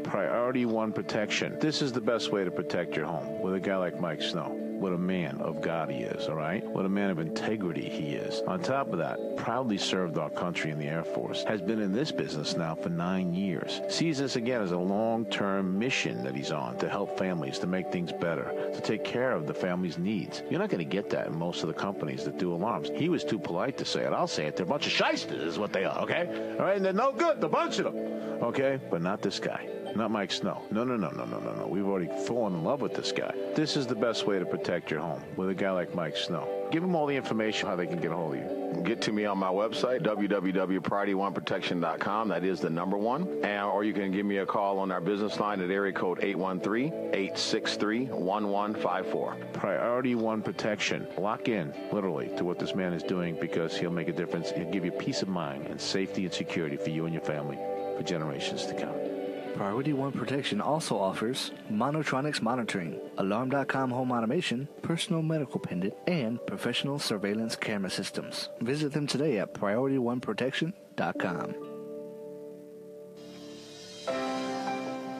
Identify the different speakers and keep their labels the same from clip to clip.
Speaker 1: Priority One Protection. This is the best way to protect your home with a guy like Mike Snow. What a man of God he is, all right? What a man of integrity he is. On top of that, proudly served our country in the Air Force. Has been in this business now for 9 years. Sees this again as a long-term mission that he's on to help families, to make things better, to take care of the family's needs. You're not going to get that in most of the companies that do alarms. He was too polite to say it. I'll say it. They're a bunch of shysters is what they are, okay? All right, and they're no good, the bunch of them. Okay? But not this guy. Not Mike Snow. No. We've already fallen in love with this guy. This is the best way to protect your home with a guy like Mike Snow. Give them all the information how they can get a hold of you.
Speaker 2: Get to me on my website, www.PriorityOneProtection.com. That is the number one. Or you can give me a call on our business line at area code 813-863-1154.
Speaker 1: Priority One Protection. Lock in, literally, to what this man is doing because he'll make a difference. He'll give you peace of mind and safety and security for you and your family for generations to come.
Speaker 3: Priority One Protection also offers Monotronics Monitoring, Alarm.com Home Automation, Personal Medical Pendant, and Professional Surveillance Camera Systems. Visit them today at PriorityOneProtection.com.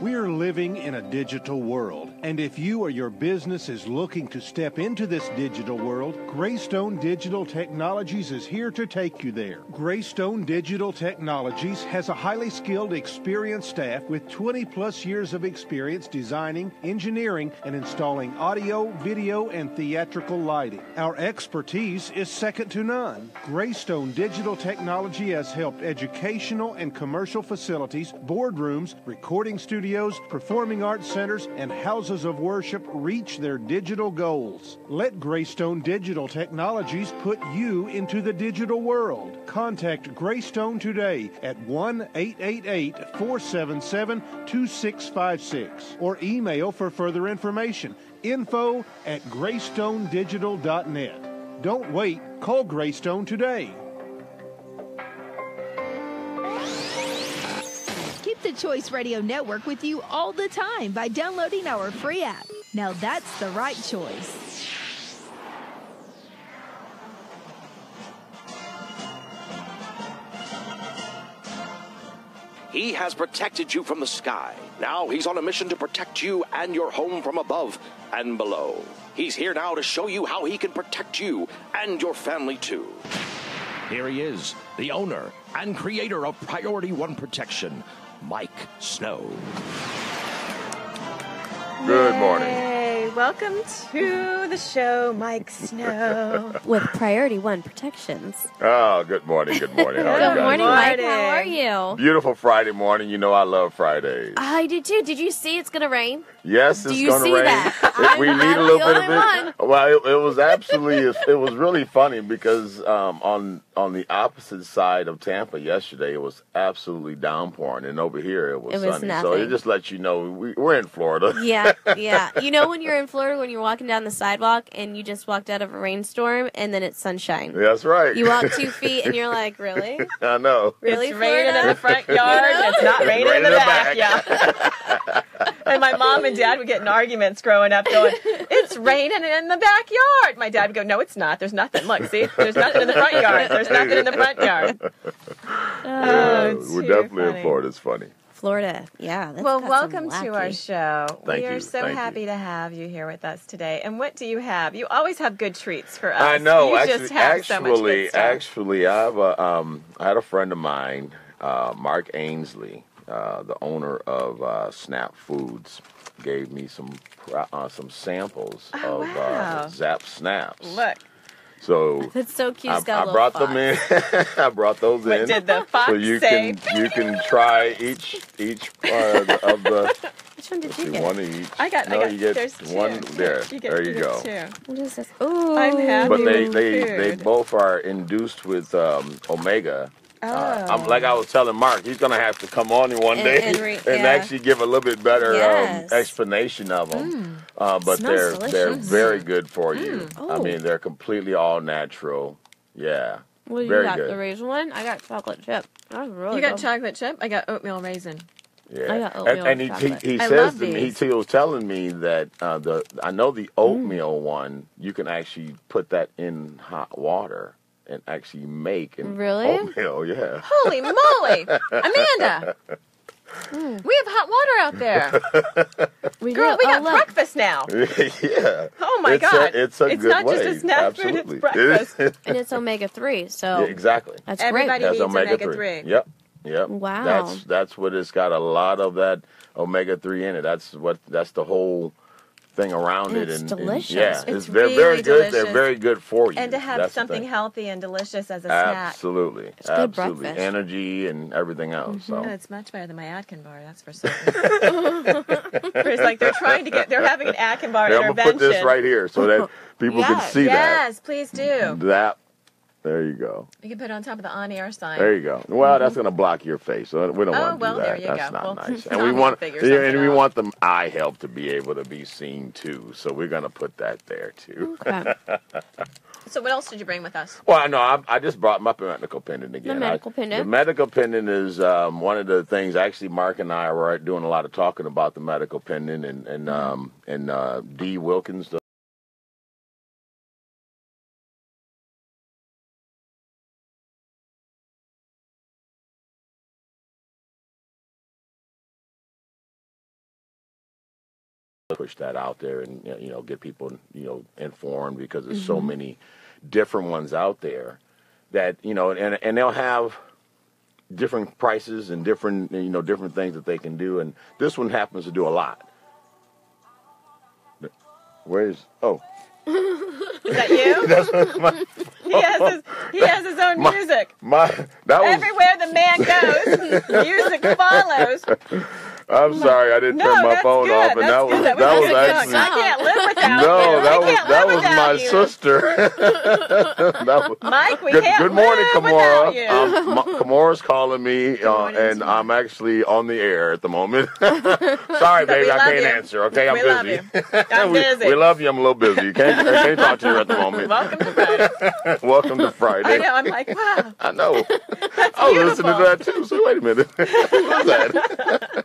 Speaker 4: We are living in a digital world, and if you or your business is looking to step into this digital world, Greystone Digital Technologies is here to take you there. Greystone Digital Technologies has a highly skilled, experienced staff with 20-plus years of experience designing, engineering, and installing audio, video, and theatrical lighting. Our expertise is second to none. Greystone Digital Technology has helped educational and commercial facilities, boardrooms, recording studios, performing arts centers, and houses of worship reach their digital goals. Let Greystone Digital Technologies put you into the digital world. Contact Greystone today at 1-888-477-2656 or email for further information. info@greystonedigital.net. Don't wait. Call Greystone today.
Speaker 5: Keep the Choice Radio Network with you all the time by downloading our free app. Now that's the right choice.
Speaker 6: He has protected you from the sky. Now he's on a mission to protect you and your home from above and below. He's here now to show you how he can protect you and your family too. Here he is, the owner and creator of Priority One Protection, Mike Snow.
Speaker 7: Good morning.
Speaker 8: Hey, welcome to the show, Mike Snow.
Speaker 9: With Priority One Protections.
Speaker 7: Oh, good morning. Good morning. How are you guys?
Speaker 9: Good morning, Mike. How are you?
Speaker 7: Beautiful Friday morning. You know I love Fridays.
Speaker 9: I do too. Did you see it's going to rain?
Speaker 7: Yes, it's going to rain.
Speaker 9: That?
Speaker 7: We need a little bit of it. Well, it was really funny because on the opposite side of Tampa yesterday, it was absolutely downpouring, and over here it was sunny.
Speaker 9: Nothing.
Speaker 7: So it just lets you know we're in Florida.
Speaker 9: Yeah. You know when you're in Florida, when you're walking down the sidewalk and you just walked out of a rainstorm and then it's sunshine.
Speaker 7: That's right.
Speaker 9: You walk 2 feet and you're like, really?
Speaker 7: I know.
Speaker 9: Really,
Speaker 8: it's raining in the front yard. It's not raining in the backyard. And my mom and dad would get in arguments growing up going, it's raining in the backyard. My dad would go, no, it's not. There's nothing. Look, see? There's nothing in the front yard. There's nothing in the front yard.
Speaker 7: We're definitely in Florida. It's funny.
Speaker 9: Florida, yeah.
Speaker 8: Well, welcome to our show.
Speaker 7: Thank you.
Speaker 8: We are so happy to have you here with us today. And what do you have? You always have good treats for us.
Speaker 7: I know.
Speaker 8: You just have so much good stuff.
Speaker 7: Actually, I had a friend of mine, Mark Ainsley, the owner of Snap Foods, gave me some samples of Zap Snaps.
Speaker 8: Look.
Speaker 7: So
Speaker 9: that's so cute.
Speaker 7: I brought them in. I brought those in.
Speaker 8: What did the fox
Speaker 7: so you
Speaker 8: say?
Speaker 7: you can try each of the.
Speaker 9: Which one did you get?
Speaker 7: One each.
Speaker 8: I got.
Speaker 7: You get
Speaker 8: there's
Speaker 7: one
Speaker 8: two.
Speaker 7: there.
Speaker 8: There
Speaker 7: you go.
Speaker 9: What is this? Ooh,
Speaker 8: I'm happy.
Speaker 7: But they both are induced with omega. Like I was telling Mark, he's going to have to come on one day and actually give a little bit better explanation of them. But they're very good for you. I mean, they're completely all natural. Yeah.
Speaker 9: Well, you got the raisin one? I got chocolate chip. That was really
Speaker 8: You got chocolate chip? I got oatmeal raisin.
Speaker 7: Yeah.
Speaker 9: I got oatmeal
Speaker 7: and he says to me, he was telling me that I know the oatmeal one, you can actually put that in hot water and actually make an oatmeal, yeah.
Speaker 8: Holy moly! Amanda! We have hot water out there.
Speaker 9: We
Speaker 8: Girl,
Speaker 9: do.
Speaker 8: we got breakfast now.
Speaker 7: Yeah.
Speaker 8: Oh my God.
Speaker 7: It's a good
Speaker 8: not
Speaker 7: way.
Speaker 8: just a snack food, it's breakfast.
Speaker 9: And it's omega-3, so
Speaker 7: Yeah, exactly.
Speaker 9: that's
Speaker 8: Everybody
Speaker 9: great.
Speaker 7: Has
Speaker 8: needs
Speaker 7: omega-3. Yep.
Speaker 9: Wow.
Speaker 7: That's what it's got, a lot of that omega-3 in it. That's the whole thing around it.
Speaker 9: It's
Speaker 7: and
Speaker 9: delicious.
Speaker 7: yeah,
Speaker 8: It's
Speaker 7: they're
Speaker 8: really
Speaker 7: very good.
Speaker 8: delicious.
Speaker 7: They're very good for you.
Speaker 8: And to have
Speaker 7: That's the
Speaker 8: something
Speaker 7: thing.
Speaker 8: healthy and delicious as a snack.
Speaker 7: Absolutely.
Speaker 9: It's good
Speaker 7: Absolutely.
Speaker 9: breakfast.
Speaker 7: Energy and everything else. So.
Speaker 8: No, it's much better than my Atkin bar, that's for certain. It's like they're having an Atkin bar
Speaker 7: Yeah, I'm
Speaker 8: intervention.
Speaker 7: gonna put this right here so that people can see
Speaker 8: Yes, please do.
Speaker 7: that. There you go.
Speaker 8: You can put it on top of the on-air sign.
Speaker 7: There you go. Well, that's going to block your face, so we don't want to
Speaker 8: well,
Speaker 7: do that.
Speaker 8: there you
Speaker 7: That's
Speaker 8: go.
Speaker 7: not
Speaker 8: Well,
Speaker 7: nice. And
Speaker 8: Tommy
Speaker 7: we
Speaker 8: will
Speaker 7: want,
Speaker 8: figure something out.
Speaker 7: want the eye help to be able to be seen too. So we're going to put that there too.
Speaker 9: Okay.
Speaker 8: So what else did you bring with us?
Speaker 7: Well, no, I just brought my medical pendant again.
Speaker 9: The medical pendant.
Speaker 7: The medical pendant is one of the things. Actually, Mark and I were doing a lot of talking about the medical pendant, and D. Wilkins. Push that out there and get people informed, because there's so many different ones out there that and they'll have different prices and different different things that they can do, and this one happens to do a lot. Where's
Speaker 8: Is that you?
Speaker 7: That's my,
Speaker 8: He has his own music.
Speaker 7: that was,
Speaker 8: Everywhere the man goes, music follows.
Speaker 7: I'm sorry, I didn't turn my phone
Speaker 8: good.
Speaker 7: off, and
Speaker 8: That's
Speaker 7: that was
Speaker 8: good.
Speaker 7: that was
Speaker 8: That's
Speaker 7: actually.
Speaker 8: I can't live without
Speaker 7: No,
Speaker 8: you.
Speaker 7: that was my
Speaker 8: you.
Speaker 7: sister. That was,
Speaker 8: Mike, we
Speaker 7: good,
Speaker 8: can't
Speaker 7: good morning,
Speaker 8: live without you.
Speaker 7: Kamora. Kamora's calling me, and I'm actually on the air at the moment. Sorry, baby, I can't answer. Okay, I'm
Speaker 8: we
Speaker 7: busy.
Speaker 8: Love you. I'm busy.
Speaker 7: We love you. I'm a little busy. I can't talk to you at the moment.
Speaker 8: Welcome to Friday.
Speaker 7: Welcome to Friday.
Speaker 8: I know. I'm like, wow.
Speaker 7: I know.
Speaker 8: That's
Speaker 7: I was
Speaker 8: beautiful.
Speaker 7: listening to that too. So wait a minute. What's that?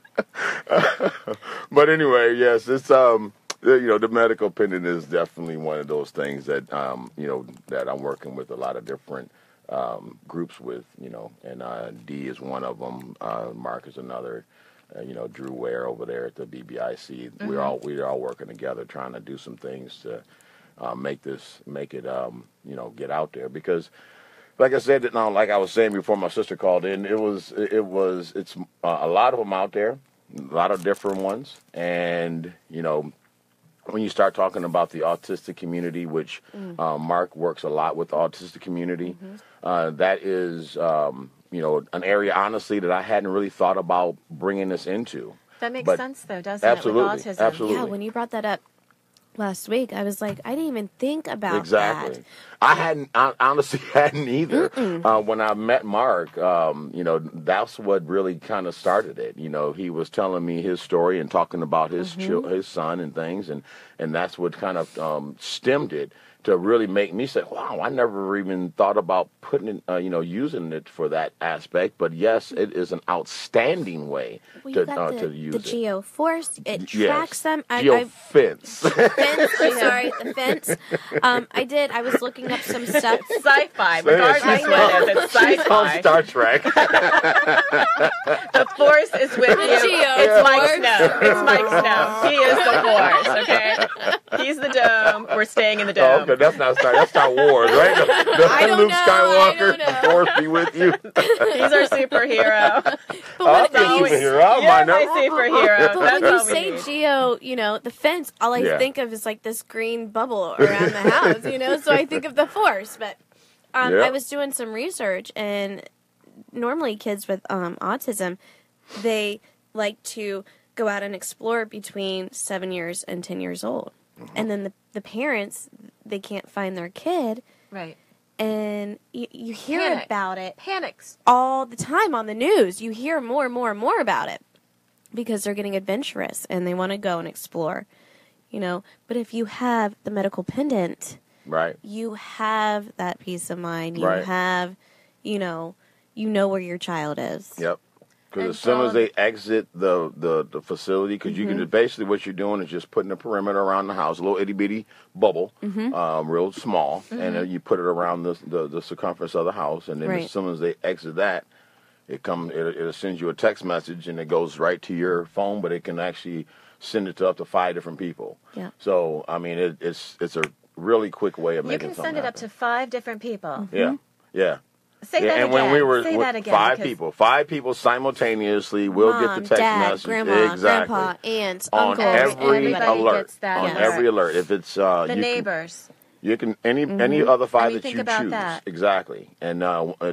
Speaker 7: But anyway, yes, it's the medical pendant is definitely one of those things that that I'm working with a lot of different groups with, and D is one of them. Mark is another. Drew Ware over there at the BBIC.
Speaker 8: Mm-hmm.
Speaker 7: We're all working together, trying to do some things to make it get out there, because. Like I said, like I was saying before my sister called in, it's a lot of them out there, a lot of different ones, and when you start talking about the autistic community, which Mark works a lot with the autistic community, that is an area honestly that I hadn't really thought about bringing this into.
Speaker 8: That makes sense though, doesn't
Speaker 7: absolutely,
Speaker 8: it? With autism.
Speaker 7: Absolutely.
Speaker 9: Yeah, when you brought that up last week, I was like, I didn't even think about
Speaker 7: exactly.
Speaker 9: that.
Speaker 7: I honestly hadn't either. When I met Mark, that's what really kind of started it. He was telling me his story and talking about his his son and things, and that's what kind of stemmed it to really make me say, wow, I never even thought about putting it, using it for that aspect. But yes, it is an outstanding way to use it.
Speaker 9: The Geo Force, it tracks them.
Speaker 7: Geo Fence.
Speaker 9: I'm sorry, the fence. I was looking up some stuff.
Speaker 8: Sci-fi, regardless
Speaker 7: She's
Speaker 8: what it is, it's
Speaker 7: on
Speaker 8: sci-fi.
Speaker 7: Star Trek.
Speaker 8: The Force is with you.
Speaker 9: Geo
Speaker 8: It's Mike
Speaker 9: Force.
Speaker 8: Snow. It's Mike Snow. He is the Force, okay? He's the dome. We're staying in the dome.
Speaker 7: Okay, that's not Star Wars, right?
Speaker 9: I don't
Speaker 7: Luke
Speaker 9: know,
Speaker 7: Skywalker,
Speaker 9: I don't know.
Speaker 7: the Force be with you.
Speaker 8: He's our superhero.
Speaker 7: I'm
Speaker 8: That's all
Speaker 7: a
Speaker 8: we-
Speaker 7: superhero. I
Speaker 8: You're
Speaker 7: might
Speaker 8: my
Speaker 7: know.
Speaker 8: superhero.
Speaker 9: But
Speaker 8: That's
Speaker 9: when you
Speaker 8: all we
Speaker 9: say
Speaker 8: need.
Speaker 9: Geo, the fence, all I
Speaker 7: Yeah.
Speaker 9: think of is like this green bubble around the house, so I think of the Force. But I was doing some research, and normally kids with autism, they like to go out and explore between 7 years and 10 years old. And then the parents, they can't find their kid.
Speaker 8: Right.
Speaker 9: And you hear
Speaker 8: Panic.
Speaker 9: about it
Speaker 8: Panics.
Speaker 9: all the time on the news. You hear more and more and more about it because they're getting adventurous and they want to go and explore, But if you have the medical pendant,
Speaker 7: Right.
Speaker 9: you have that peace of mind. You
Speaker 7: Right.
Speaker 9: have, you know where your child is.
Speaker 7: Yep. Because
Speaker 8: And
Speaker 7: as soon as
Speaker 8: so-
Speaker 7: they exit the facility, because you can basically what you're doing is just putting a perimeter around the house, a little itty bitty bubble, real small, and then you put it around the circumference of the house, and then
Speaker 9: Right.
Speaker 7: as soon as they exit that, It'll send you a text message, and it goes right to your phone, but it can actually send it to up to 5 different people.
Speaker 9: Yeah.
Speaker 7: So, I mean, it's a really quick way of making something happen.
Speaker 8: You can send it up to 5 different people.
Speaker 9: Mm-hmm.
Speaker 7: Yeah, yeah.
Speaker 8: Say that again.
Speaker 7: And when we were
Speaker 8: Say that again,
Speaker 7: 5 people simultaneously will get the text
Speaker 9: Dad,
Speaker 7: message.
Speaker 9: Grandma,
Speaker 7: Exactly.
Speaker 9: Grandpa, aunts,
Speaker 7: On
Speaker 9: uncles,
Speaker 7: every
Speaker 8: everybody
Speaker 7: alert.
Speaker 8: gets that
Speaker 7: On
Speaker 8: alert.
Speaker 7: every alert. If it's
Speaker 8: The neighbors.
Speaker 7: You can any other 5
Speaker 8: I mean,
Speaker 7: that
Speaker 8: think
Speaker 7: you
Speaker 8: about
Speaker 7: choose.
Speaker 8: that.
Speaker 7: Exactly. And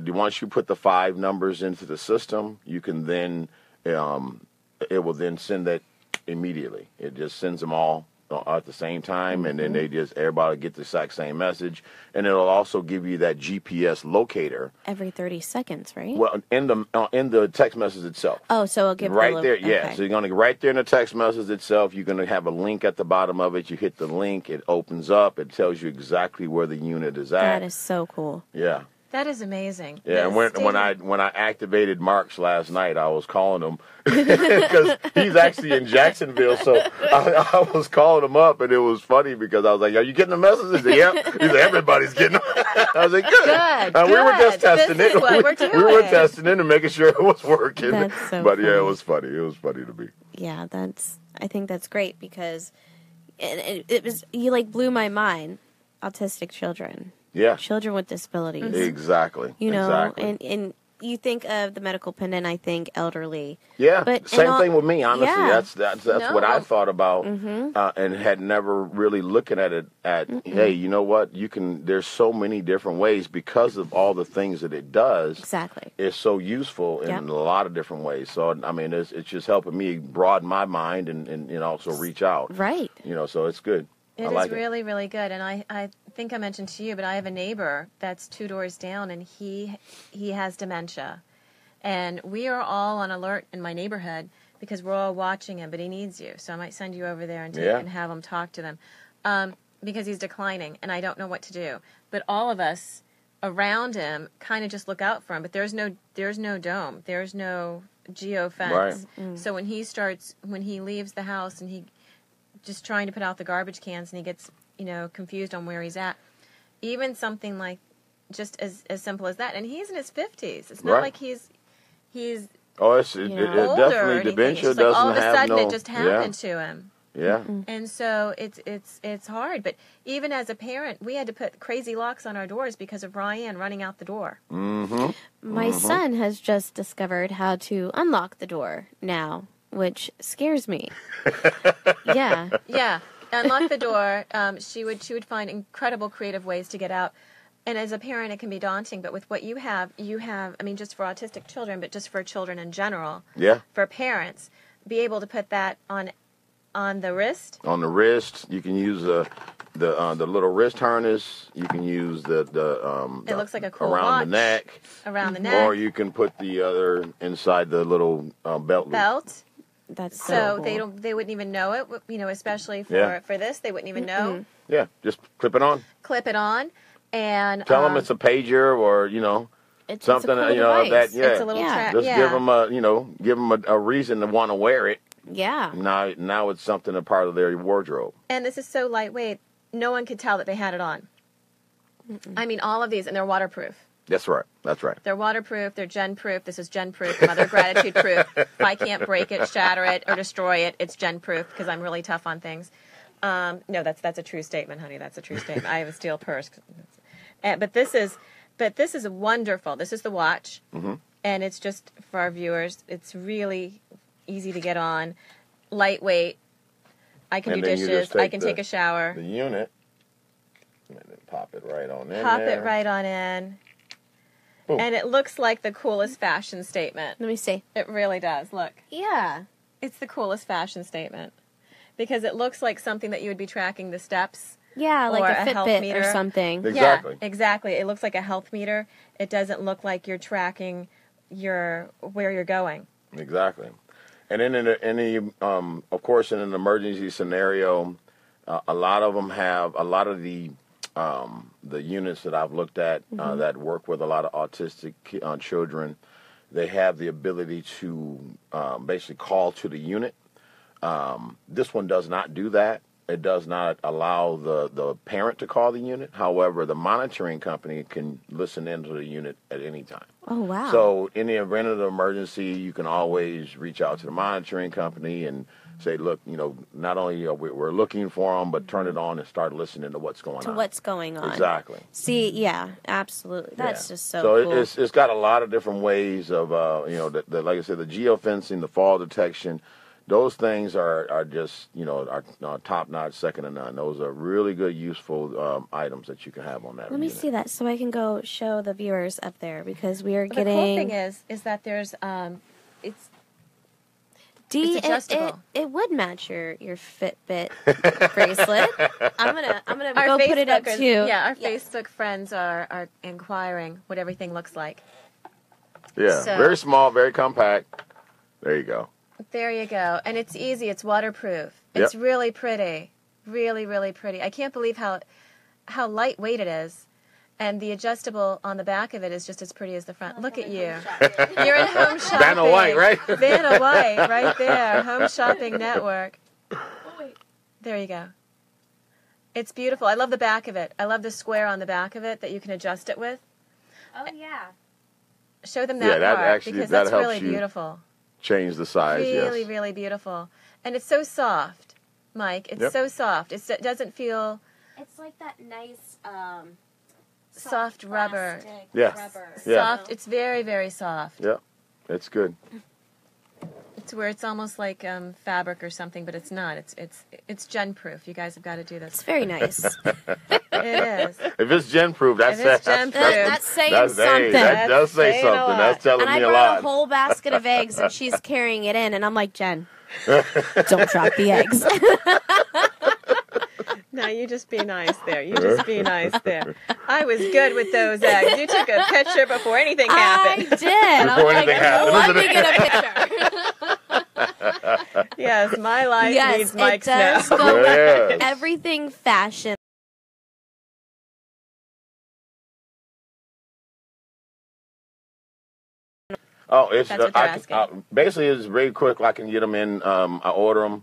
Speaker 7: once you put the 5 numbers into the system, you can then it will then send that immediately. It just sends them all at the same time, and then everybody get the exact same message, and it'll also give you that GPS locator
Speaker 9: every 30 seconds, right?
Speaker 7: Well, in the text message itself.
Speaker 9: Oh, so it'll give
Speaker 7: right
Speaker 9: the
Speaker 7: there.
Speaker 9: okay.
Speaker 7: Yeah, so you're gonna right there in the text message itself. You're gonna have a link at the bottom of it. You hit the link, it opens up. It tells you exactly where the unit is at.
Speaker 9: That is so cool.
Speaker 7: Yeah.
Speaker 8: That is amazing.
Speaker 7: Yeah, and when I activated Mark's last night, I was calling him because he's actually in Jacksonville, so I was calling him up, and it was funny because I was like, "Are you getting the message?" He said, "Yep." He said, "Everybody's getting them." I was like, "Good."
Speaker 8: Good.
Speaker 7: We were just testing
Speaker 8: this
Speaker 7: it.
Speaker 8: Is what we're doing.
Speaker 7: We were testing it and making sure it was working.
Speaker 9: That's so
Speaker 7: but yeah,
Speaker 9: funny.
Speaker 7: it was funny. It was funny to me.
Speaker 9: Yeah, I think that's great because it was you like blew my mind. Autistic children.
Speaker 7: Yeah.
Speaker 9: Children with disabilities.
Speaker 7: Exactly.
Speaker 9: You know,
Speaker 7: exactly.
Speaker 9: and you think of the medical pendant, I think elderly.
Speaker 7: Yeah,
Speaker 9: but
Speaker 7: same thing with me. Honestly,
Speaker 9: yeah.
Speaker 7: that's what I thought about, and had never really looking at it. Hey, you know what? There's so many different ways because of all the things that it does.
Speaker 9: Exactly,
Speaker 7: it's so useful in a lot of different ways. So I mean, it's just helping me broaden my mind and also reach out.
Speaker 9: Right.
Speaker 7: So it's good.
Speaker 8: It is really, really good. And I think I mentioned to you, but I have a neighbor that's 2 doors down, and he has dementia. And we are all on alert in my neighborhood because we're all watching him, but he needs you. So I might send you over there and have him talk to them because he's declining, and I don't know what to do. But all of us around him kind of just look out for him. But there's no dome. There's no geofence.
Speaker 7: Right.
Speaker 8: So when he leaves the house and he just trying to put out the garbage cans and he gets, confused on where he's at. Even something like just as simple as that. And he's in his 50s. It's not like he's
Speaker 7: oh, it definitely dementia doesn't have
Speaker 8: all of a sudden it just happened to him.
Speaker 7: Yeah.
Speaker 8: And so it's hard. But even as a parent, we had to put crazy locks on our doors because of Ryan running out the door.
Speaker 7: Mm-hmm.
Speaker 9: My son has just discovered how to unlock the door now, which scares me. Yeah.
Speaker 8: Yeah. Unlock the door. She would find incredible creative ways to get out. And as a parent, it can be daunting. But with what you have, I mean, just for autistic children, but just for children in general.
Speaker 7: Yeah.
Speaker 8: For parents, be able to put that on the wrist.
Speaker 7: On the wrist, you can use the little wrist harness. You can use the
Speaker 8: it looks like a cool
Speaker 7: around
Speaker 8: watch.
Speaker 7: the neck.
Speaker 8: Around the neck.
Speaker 7: Or you can put the other inside the little belt loop.
Speaker 8: Belt.
Speaker 9: That's
Speaker 8: so
Speaker 9: cool.
Speaker 8: they wouldn't even know it, especially for this, they wouldn't even know.
Speaker 7: Yeah, just clip it on.
Speaker 8: Clip it on, and
Speaker 7: tell them it's a pager or
Speaker 9: it's
Speaker 7: something
Speaker 9: a cool
Speaker 7: device.
Speaker 8: It's a little trap.
Speaker 7: Just give them a reason to want to wear it.
Speaker 9: Yeah.
Speaker 7: Now it's something a part of their wardrobe.
Speaker 8: And this is so lightweight, no one could tell that they had it on. I mean, all of these, and they're waterproof.
Speaker 7: That's right. That's right.
Speaker 8: They're waterproof. They're gen-proof. This is gen-proof. Mother gratitude-proof. If I can't break it, shatter it, or destroy it, it's gen-proof because I'm really tough on things. No, that's a true statement, honey. That's a true statement. I have a steel purse. But this is wonderful. This is the watch, and it's just for our viewers. It's really easy to get on, lightweight. I can do dishes. I can take a shower.
Speaker 7: The unit, and then pop it right on in.
Speaker 8: Pop it right on in. Boom. And it looks like the coolest fashion statement.
Speaker 9: Let me see.
Speaker 8: It really does. Look.
Speaker 9: Yeah.
Speaker 8: It's the coolest fashion statement. Because it looks like something that you would be tracking the steps.
Speaker 9: Yeah, like a Fitbit or something.
Speaker 7: Exactly.
Speaker 8: Yeah, exactly. It looks like a health meter. It doesn't look like you're tracking where you're going.
Speaker 7: Exactly. And then of course, in an emergency scenario, a lot of them have a lot of the units that I've looked at that work with a lot of autistic children. They have the ability to basically call to the unit. This one does not do that. it does not allow the parent to call the unit. However, the monitoring company can listen into the unit at any time.
Speaker 9: Oh, wow.
Speaker 7: So in the event of an emergency, you can always reach out to the monitoring company and say, look, not only we're looking for them, but turn it on and start listening to what's going on.
Speaker 9: To what's going on.
Speaker 7: Exactly.
Speaker 9: See, yeah, absolutely. That's just so cool.
Speaker 7: It's got a lot of different ways of, like I said, the geofencing, the fall detection. Those things are just, are top-notch, second to none. Those are really good, useful items that you can have on that.
Speaker 9: Let me see that so I can go show the viewers up there because we are getting...
Speaker 8: The cool thing is that there's, it's adjustable.
Speaker 9: It would match your Fitbit bracelet. I'm gonna
Speaker 8: our
Speaker 9: go put it up
Speaker 8: Facebookers-
Speaker 9: too.
Speaker 8: Yeah, our Facebook friends are inquiring what everything looks like.
Speaker 7: Yeah,
Speaker 8: So-
Speaker 7: very small, very compact. There you go.
Speaker 8: There you go. And it's easy. It's waterproof.
Speaker 7: Yep.
Speaker 8: It's really pretty. Really, really pretty. I can't believe how lightweight it is. And the adjustable on the back of it is just as pretty as the front. Look at you. You're in home shopping.
Speaker 7: Vanna White, right?
Speaker 8: Vanna White, right there. Home Shopping Network. There you go. It's beautiful. I love the back of it. I love the square on the back of it that you can adjust it with.
Speaker 9: Oh, yeah.
Speaker 8: Show them that
Speaker 7: that
Speaker 8: part
Speaker 7: actually-
Speaker 8: because
Speaker 7: that
Speaker 8: that's
Speaker 7: helps
Speaker 8: really
Speaker 7: you
Speaker 8: beautiful.
Speaker 7: Change the size,
Speaker 8: Really,
Speaker 7: yes.
Speaker 8: really beautiful. And it's so soft, Mike. It's so soft. It doesn't feel
Speaker 9: It's like that nice
Speaker 8: soft rubber.
Speaker 7: Yeah. Yeah.
Speaker 8: Soft. It's very, very soft.
Speaker 7: Yeah, it's good.
Speaker 8: It's where it's almost like fabric or something, but it's not. It's gen proof. You guys have got to do this.
Speaker 9: It's very nice.
Speaker 8: It is.
Speaker 7: If it's gen-proof, that's
Speaker 8: If it's gen-proof.
Speaker 9: That's saying something.
Speaker 7: Hey, that does say
Speaker 8: saying a
Speaker 7: something.
Speaker 8: lot.
Speaker 7: That's telling
Speaker 9: And I
Speaker 7: me a
Speaker 9: brought a
Speaker 7: lot.
Speaker 9: whole basket of eggs, and she's carrying it in, and I'm like, Jen, don't drop the eggs.
Speaker 8: No, you just be nice there. You just be nice there. I was good with those eggs. You took a picture before anything happened.
Speaker 9: I did.
Speaker 7: Before anything happened,
Speaker 9: Let
Speaker 7: isn't
Speaker 9: me
Speaker 7: it?
Speaker 9: get a picture.
Speaker 8: Yes, my life needs Mike
Speaker 9: it does
Speaker 8: Snow.
Speaker 9: go
Speaker 7: Yes.
Speaker 9: everything fashion.
Speaker 7: Oh, it's
Speaker 8: That's what they're asking.
Speaker 7: basically it's very quick. I can get them in. I order them,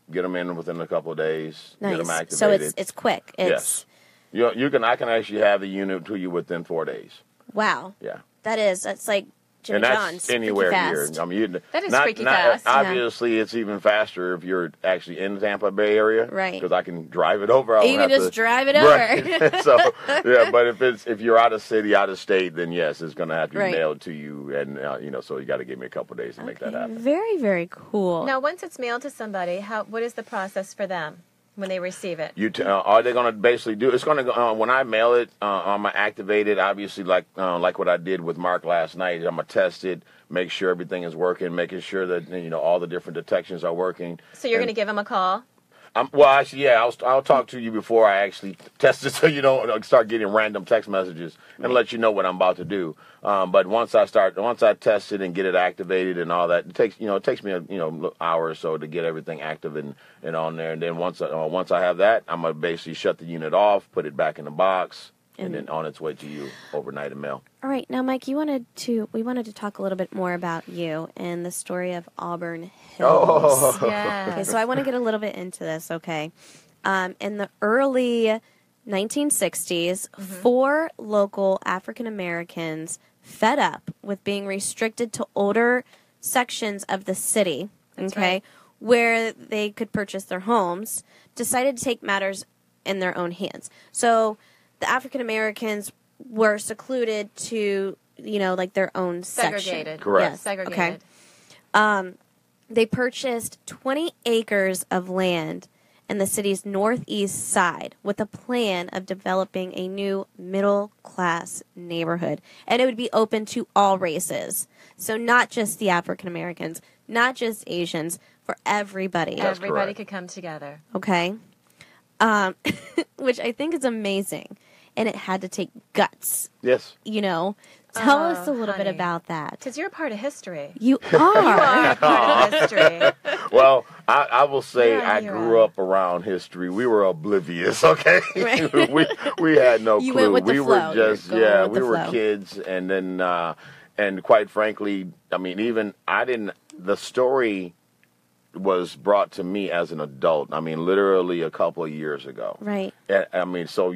Speaker 7: get them in within a couple of days. Get them
Speaker 9: Nice.
Speaker 7: activated.
Speaker 9: So it's quick. It's
Speaker 7: yes. You can. I can actually have the unit to you within 4 days.
Speaker 9: wow.
Speaker 7: Yeah.
Speaker 9: That's like Jimmy
Speaker 7: And that's
Speaker 9: John's.
Speaker 7: anywhere
Speaker 9: freaky
Speaker 7: here.
Speaker 9: fast.
Speaker 7: I mean,
Speaker 8: That is freaky fast.
Speaker 7: Obviously, it's even faster if you're actually in the Tampa Bay area,
Speaker 9: Right.
Speaker 7: Because I can drive it over. I
Speaker 9: You
Speaker 7: don't
Speaker 9: can
Speaker 7: have
Speaker 9: just
Speaker 7: to,
Speaker 9: drive it over.
Speaker 7: Right. So yeah, but if you're out of city, out of state, then yes, it's going to have to be
Speaker 9: Right.
Speaker 7: mailed to you, and so you got to give me a couple of days to make that happen.
Speaker 9: Very, very cool.
Speaker 8: Now, once it's mailed to somebody, what is the process for them when they receive it?
Speaker 7: Are they going to basically do? It's going to go when I mail it. I'm gonna activate it. Obviously, like what I did with Mark last night. I'm gonna test it, make sure everything is working, making sure that all the different detections are working.
Speaker 8: So you're going to give them a call?
Speaker 7: Well, actually, yeah, I'll talk to you before I actually test it, so you don't start getting random text messages and let you know what I'm about to do. But once I test it and get it activated and all that, it takes me a hour or so to get everything active and on there. And then once I have that, I'm gonna basically shut the unit off, put it back in the box, and then on its way to you overnight in mail.
Speaker 9: All right, now, Mike, we wanted to talk a little bit more about you and the story of Auburn Hills.
Speaker 7: Oh.
Speaker 8: Yeah.
Speaker 9: Okay, so I want to get a little bit into this, okay? In the early 1960s, 4 local African Americans, fed up with being restricted to older sections of the city,
Speaker 8: right.
Speaker 9: where they could purchase their homes, decided to take matters in their own hands. So the African Americans were secluded to, like their own section.
Speaker 8: Segregated.
Speaker 7: Correct.
Speaker 9: Yes.
Speaker 8: Segregated.
Speaker 9: Okay. They purchased 20 acres of land in the city's northeast side with a plan of developing a new middle-class neighborhood. And it would be open to all races. So not just the African Americans, not just Asians, for everybody.
Speaker 8: Everybody
Speaker 7: correct.
Speaker 8: could come together.
Speaker 9: Okay? Which I think is amazing. And it had to take guts,
Speaker 7: Yes.
Speaker 9: Tell us a little bit
Speaker 8: honey.
Speaker 9: about that.
Speaker 8: Because you're a part of history.
Speaker 9: You
Speaker 8: You
Speaker 9: are.
Speaker 8: are a part of history.
Speaker 7: Well, I will say
Speaker 8: You're a
Speaker 7: I
Speaker 8: hero.
Speaker 7: grew up around history. We were oblivious, okay?
Speaker 9: Right.
Speaker 7: we had no
Speaker 9: You
Speaker 7: clue.
Speaker 9: went with the
Speaker 7: we
Speaker 9: flow.
Speaker 7: were just
Speaker 9: You're going with
Speaker 7: we
Speaker 9: the
Speaker 7: were
Speaker 9: flow.
Speaker 7: kids, and then and quite frankly, I mean, even the story was brought to me as an adult. I mean, literally a couple of years ago.
Speaker 9: Right.
Speaker 7: I mean, so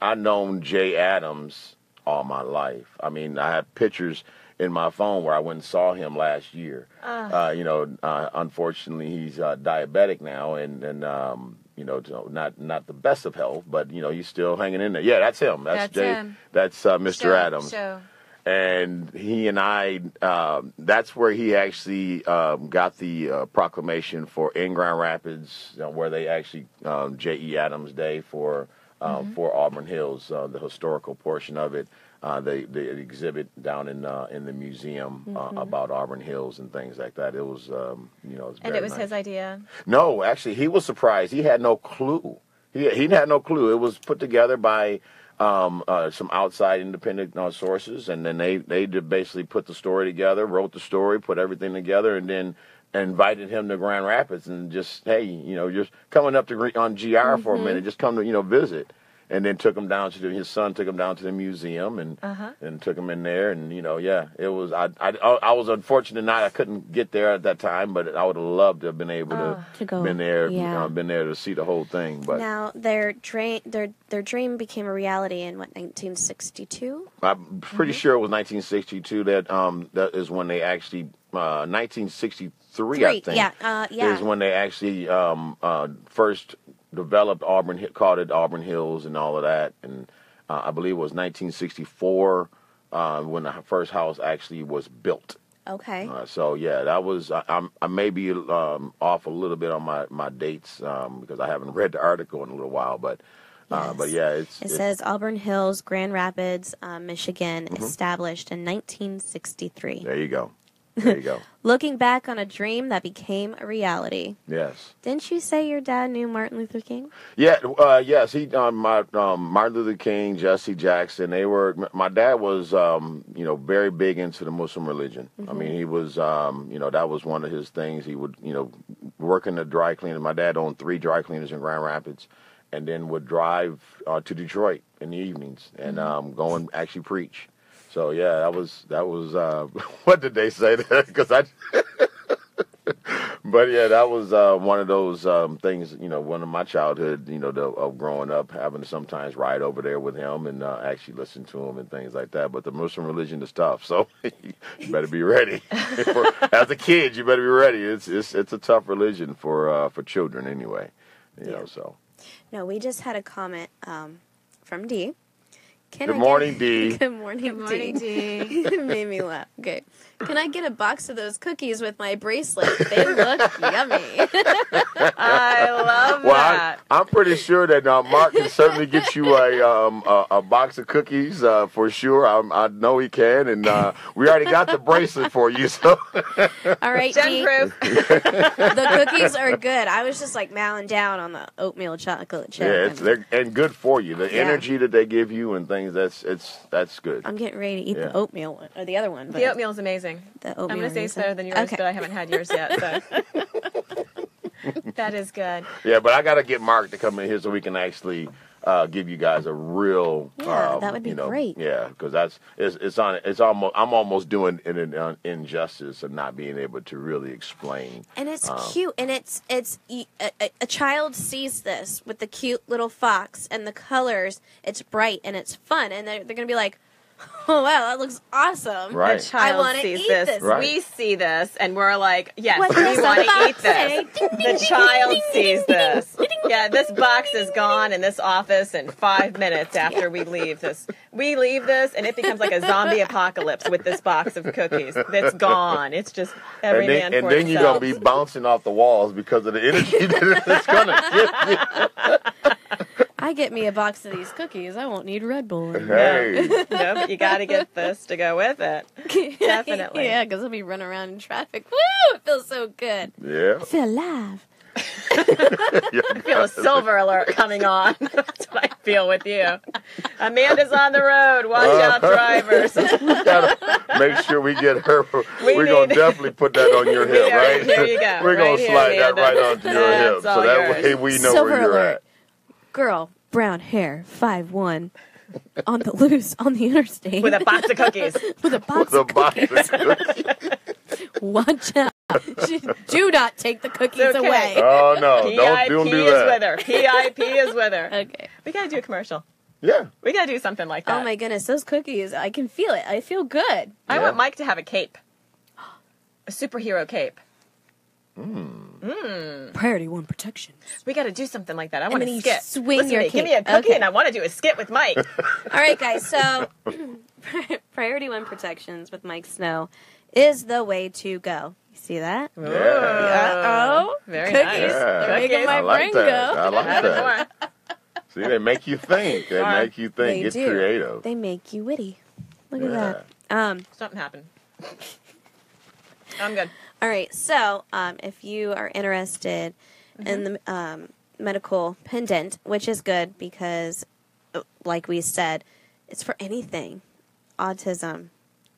Speaker 7: I've known Jay Adams all my life. I mean, I have pictures in my phone where I went and saw him last year. Unfortunately, he's diabetic now, and not the best of health, but he's still hanging in there. Yeah, that's him. That's Jay.
Speaker 8: Him.
Speaker 7: That's Mr. Adams.
Speaker 8: Show.
Speaker 7: And he and I, that's where he actually got the proclamation for in Grand Rapids, where they actually J.E. Adams Day for Auburn Hills, the historical portion of it. The exhibit down in the museum about Auburn Hills and things like that. It was,
Speaker 8: And it was his idea?
Speaker 7: No, actually, he was surprised. He had no clue. He had no clue. It was put together by some outside independent sources, and then they basically put the story together, wrote the story, put everything together, and then invited him to Grand Rapids and just, hey, just coming up on GR for a minute, just come to visit. And then took him down to his son took him down to the museum and took him in there, and it was I was unfortunate I couldn't get there at that time, but I would have loved to have been able to
Speaker 9: go.
Speaker 7: been there to see the whole thing. But
Speaker 9: now their dream became a reality in 1962.
Speaker 7: I'm pretty sure it was 1962 that is when they actually 1963 I think is when they actually first developed called it Auburn Hills and all of that, and I believe it was 1964 when the first house actually was built.
Speaker 9: Okay.
Speaker 7: So yeah, that was I may be off a little bit on my dates because I haven't read the article in a little while, but yeah, it
Speaker 9: says Auburn Hills, Grand Rapids, Michigan, established in 1963.
Speaker 7: There you go. There you go.
Speaker 9: Looking back on a dream that became a reality.
Speaker 7: Yes.
Speaker 9: Didn't you say your dad knew Martin Luther King?
Speaker 7: Yeah. Yes. He Martin Luther King, Jesse Jackson. My dad was very big into the Muslim religion. I mean, he was that was one of his things. He would work in the dry cleaners. My dad owned 3 dry cleaners in Grand Rapids, and then would drive to Detroit in the evenings and go and actually preach. So yeah, that was what did they say? Because but yeah, that was one of those things. One of my childhood. Of growing up, having to sometimes ride over there with him and actually listen to him and things like that. But the Muslim religion is tough, so you better be ready. As a kid, you better be ready. It's a tough religion for children anyway. So.
Speaker 9: No, we just had a comment from Dee.
Speaker 7: Good morning, Dee.
Speaker 9: Good morning, Dee. It made me laugh. Okay. Can I get a box of those cookies with my bracelet? They look yummy.
Speaker 8: I love that.
Speaker 7: I'm pretty sure that Mark can certainly get you a box of cookies for sure. I know he can, and we already got the bracelet for you. So.
Speaker 9: All right, Dee. The cookies are good. I was just mowing down on the oatmeal chocolate chip.
Speaker 7: Yeah, they're good for you. The energy that they give you and things, that's good.
Speaker 9: I'm getting ready to eat the oatmeal one, or the other one.
Speaker 8: The oatmeal is amazing.
Speaker 9: The oatmeal
Speaker 8: I'm going to say it's better than yours, but I haven't had yours yet. So. That is good.
Speaker 7: Yeah, but I got to get Mark to come in here so we can actually give you guys a real.
Speaker 9: That would be great.
Speaker 7: Yeah, because I'm almost doing an injustice of not being able to really explain.
Speaker 9: And it's cute, and it's a child sees this with the cute little fox and the colors. It's bright and it's fun, and they're going to be like, oh, wow, that looks awesome.
Speaker 7: Right.
Speaker 8: The child sees this.
Speaker 7: Right.
Speaker 8: We see this, and we're like, yes, we want to eat this. The child sees this. Yeah, this box is gone in this office in 5 minutes after we leave this. We leave this, and it becomes like a zombie apocalypse with this box of cookies. It's gone. It's just every man for himself.
Speaker 7: And then you're going to be bouncing off the walls because of the energy that it's going to give you.
Speaker 9: I get me a box of these cookies. I won't need Red Bull anymore.
Speaker 7: Hey.
Speaker 8: No, but you got to get this to go with it. Definitely.
Speaker 9: Yeah, because I'll be running around in traffic. Woo! It feels so good.
Speaker 7: Yeah.
Speaker 9: I feel alive.
Speaker 8: I feel a silver alert coming on. That's what I feel with you. Amanda's on the road. Watch out, drivers.
Speaker 7: We gotta make sure we get her. We're going to definitely put that on your hip, right?
Speaker 8: Here you go.
Speaker 7: We're going to slide that right onto your hip. So that way we know
Speaker 9: silver
Speaker 7: where you're
Speaker 9: alert.
Speaker 7: at.
Speaker 9: Girl, brown hair, 5'1". on the loose on the interstate
Speaker 8: with a box of cookies.
Speaker 9: With a box of cookies. Watch out. Do not take the cookies away.
Speaker 7: Oh, no. Don't do that.
Speaker 8: PIP is with her.
Speaker 9: Okay.
Speaker 8: We got to do a commercial.
Speaker 7: Yeah.
Speaker 8: We got to do something like that.
Speaker 9: Oh, my goodness. Those cookies, I can feel it. I feel good.
Speaker 8: I want Mike to have a cape. A superhero cape.
Speaker 9: Priority 1 protection.
Speaker 8: We got to do something like that. I want to skit.
Speaker 9: Swing your cape.
Speaker 8: Give me a cookie and I want to do a skit with Mike.
Speaker 9: All right, guys. So, Priority 1 protections with Mike Snow is the way to go. You see that?
Speaker 7: Yeah.
Speaker 9: Uh-oh.
Speaker 8: Very
Speaker 9: cookies.
Speaker 8: nice.
Speaker 9: They're making my
Speaker 7: I like
Speaker 9: brain
Speaker 7: that.
Speaker 9: go.
Speaker 7: I like that. See, they make you think. They make you think. Get creative.
Speaker 9: They make you witty. Look at that.
Speaker 8: Something happened. I'm good.
Speaker 9: All right. So, if you are interested in the medical pendant, which is good because, like we said, it's for anything. Autism,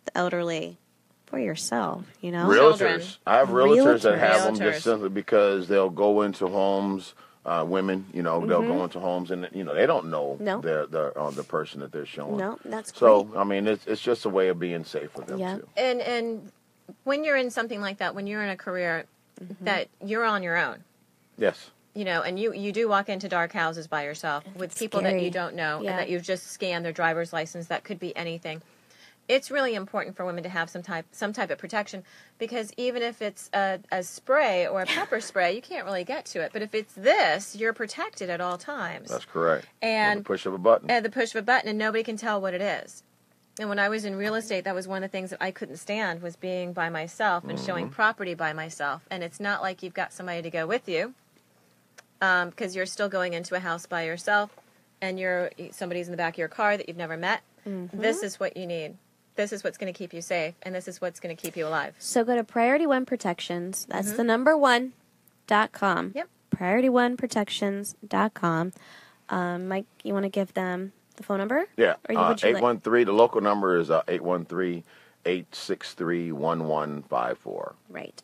Speaker 9: the elderly, for yourself, you know?
Speaker 7: Realtors. I have realtors that have them
Speaker 8: Realtors.
Speaker 7: just simply because they'll go into homes, women, they'll go into homes and, they don't know the person that they're showing.
Speaker 9: No, that's great.
Speaker 7: So, I mean, it's just a way of being safe with them, too.
Speaker 8: And when you're in something like that, when you're in a career that you're on your own.
Speaker 7: Yes.
Speaker 8: And you do walk into dark houses by yourself with people that you don't know and that you've just scanned their driver's license. That could be anything. It's really important for women to have some type of protection because even if it's a spray or a pepper spray, you can't really get to it. But if it's this, you're protected at all times.
Speaker 7: That's correct.
Speaker 8: And
Speaker 7: the push of a button.
Speaker 8: At the push of a button, and nobody can tell what it is. And when I was in real estate, that was one of the things that I couldn't stand was being by myself and showing property by myself. And it's not like you've got somebody to go with you because you're still going into a house by yourself and somebody's in the back of your car that you've never met. This is what you need. This is what's going to keep you safe, and this is what's going to keep you alive.
Speaker 9: So go to Priority 1 Protections. That's the number 1.com.
Speaker 8: Yep.
Speaker 9: Priority1protections.com. Mike, you want to give them the phone number?
Speaker 7: Yeah.
Speaker 9: Or would you
Speaker 7: 813. The local number is 813-863-1154.
Speaker 9: Right.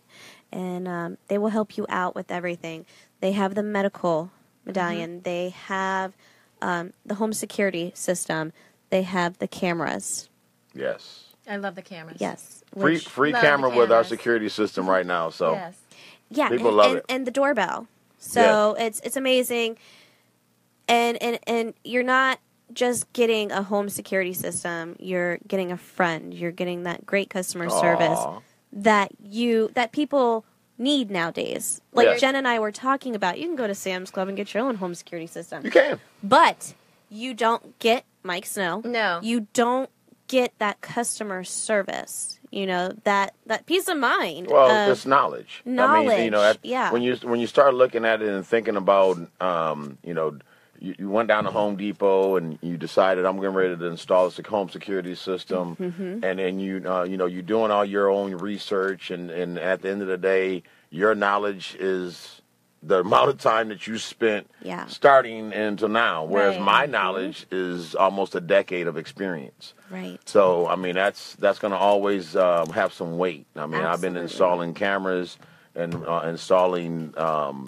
Speaker 9: And they will help you out with everything. They have the medical medallion. They have the home security system. They have the cameras.
Speaker 7: Yes.
Speaker 8: I love the cameras.
Speaker 9: Yes.
Speaker 7: Free camera with our security system right now. So
Speaker 8: yes.
Speaker 9: Yeah,
Speaker 7: people love it.
Speaker 9: And the doorbell. So it's amazing. And you're not just getting a home security system. You're getting a friend. You're getting that great customer service that people need nowadays. Like Jen and I were talking about. You can go to Sam's Club and get your own home security system.
Speaker 7: You can.
Speaker 9: But you don't get Mike Snow.
Speaker 8: No.
Speaker 9: You don't get that customer service, that peace of mind.
Speaker 7: Well, it's knowledge.
Speaker 9: Knowledge,
Speaker 7: I mean, when you start looking at it and thinking about, you went down to Home Depot and you decided I'm getting ready to install this home security system, and then you're doing all your own research, and at the end of the day, your knowledge is the amount of time that you spent starting until now, whereas my knowledge is almost a decade of experience.
Speaker 9: Right.
Speaker 7: So, I mean, that's going to always have some weight. I mean, I've been installing cameras and installing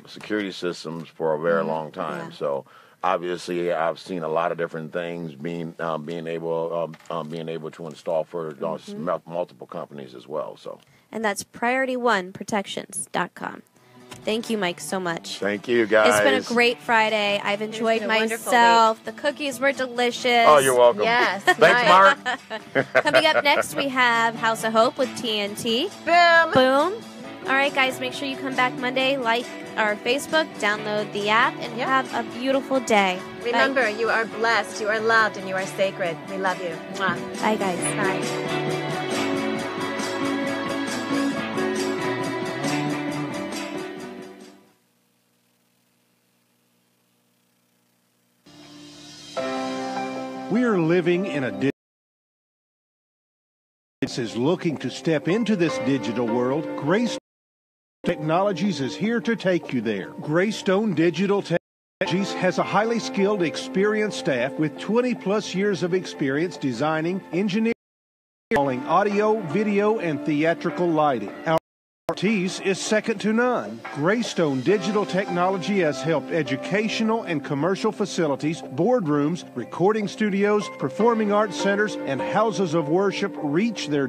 Speaker 7: security systems for a very long time. So, obviously, I've seen a lot of different things being able to install for multiple companies as well. So,
Speaker 9: and that's PriorityOneProtections.com. Thank you, Mike, so much.
Speaker 7: Thank you, guys.
Speaker 9: It's been a great Friday. I've enjoyed myself. The cookies were delicious.
Speaker 7: Oh, you're welcome.
Speaker 8: Yes.
Speaker 7: Thanks, Mark.
Speaker 9: Coming up next, we have House of Hope with TNT.
Speaker 8: Boom.
Speaker 9: Boom. All right, guys, make sure you come back Monday, like our Facebook, download the app, and have a beautiful day.
Speaker 8: Remember,
Speaker 9: Bye.
Speaker 8: you are blessed, you are loved, and you are sacred. We love you. Mwah.
Speaker 9: Bye, guys.
Speaker 8: Bye.
Speaker 4: We are living in a is looking to step into this digital world. Greystone Technologies is here to take you there. Greystone Digital Technologies has a highly skilled, experienced staff with 20-plus years of experience designing, engineering, installing audio, video, and theatrical lighting. Our expertise is second to none. Greystone Digital Technology has helped educational and commercial facilities, boardrooms, recording studios, performing arts centers, and houses of worship reach their